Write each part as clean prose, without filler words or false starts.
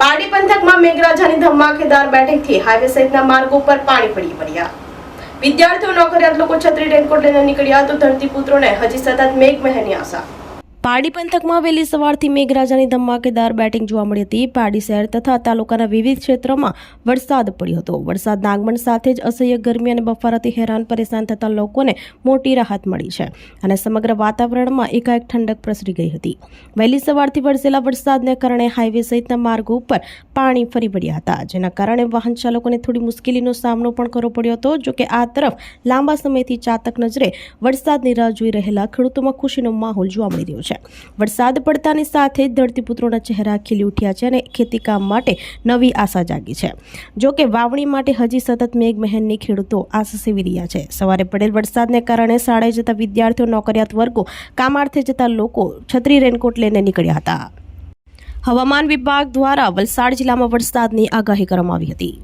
પારડી પંથકમાં મેઘરાજાની ધમાકેદાર બેઠકથી હાઈવે સહિતના માર્ગો પર પાણી ફરી વળ્યા। વિદ્યાર્થીઓ નોકરિયાત લોકો છત્રી રેનકોટ લઈને નીકળ્યા તો ધરતીપુત્રોને હજી સતત મેઘમહેરની આશા। પારડી પંથકમાં વહેલી સવારથી મેઘરાજાની ધમાકેદાર બેટિંગ જોવા મળી હતી। પારડી શહેર તથા તાલુકાના વિવિધ ક્ષેત્રોમાં વરસાદ પડ્યો હતો। વરસાદના આગમન સાથે જ અસહ્ય ગરમી અને બફારાથી હેરાન પરેશાન થતા લોકોને મોટી રાહત મળી છે અને સમગ્ર વાતાવરણમાં એકાએક ઠંડક પ્રસરી ગઈ હતી। વહેલી સવારથી વરસેલા વરસાદને કારણે હાઈવે સહિતના માર્ગો ઉપર પાણી ફરી વળ્યા હતા, જેના કારણે વાહન ચાલકોને થોડી મુશ્કેલીનો સામનો પણ કરવો પડ્યો હતો। જોકે આ તરફ લાંબા સમયથી ચાતક નજરે વરસાદની રાહ જોઈ રહેલા ખેડૂતોમાં ખુશીનો માહોલ જોવા મળી રહ્યો છે। વરસાદ પડતાની સાથે જ ધરતીપુત્રોના ચહેરા ખીલી ઉઠ્યા છે અને ખેતીકામ માટે નવી આશા જાગી છે। જો કે વાવણી માટે હજી સતત મેઘમહેરની ખેડૂતો આશા સેવી રહ્યા છે। સવારે પડેલ વરસાદને કારણે શાળાએ જતા વિદ્યાર્થીઓ, નોકરિયાત વર્ગો, કામાર્થે જતા લોકો છત્રી રેનકોટ લઈને નીકળ્યા હતા। હવામાન વિભાગ દ્વારા વલસાડ જિલ્લામાં વરસાદની આગાહી કરવામાં આવી હતી।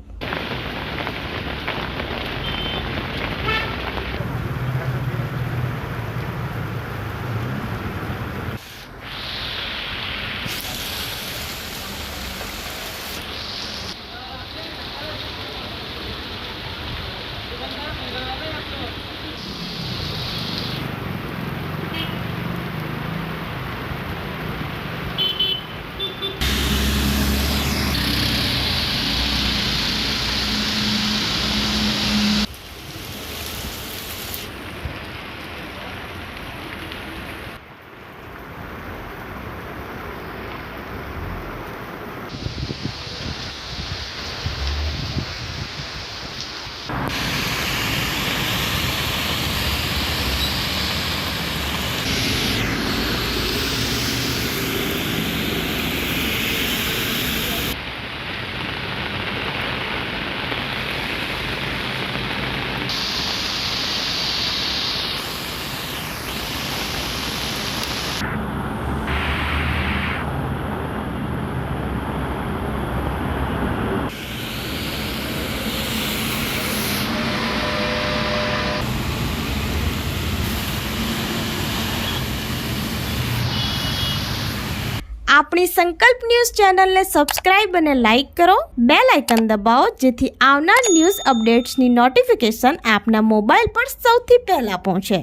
આપણી સંકલ્પ ન્યૂઝ ચેનલને સબસ્ક્રાઇબ અને લાઇક કરો, બેલ આઇકન દબાવો જેથી આવનાર ન્યૂઝ અપડેટ્સની નોટિફિકેશન આપના મોબાઈલ પર સૌથી પહેલા પહોંચે।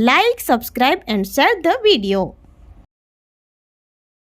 Like, subscribe and share the video.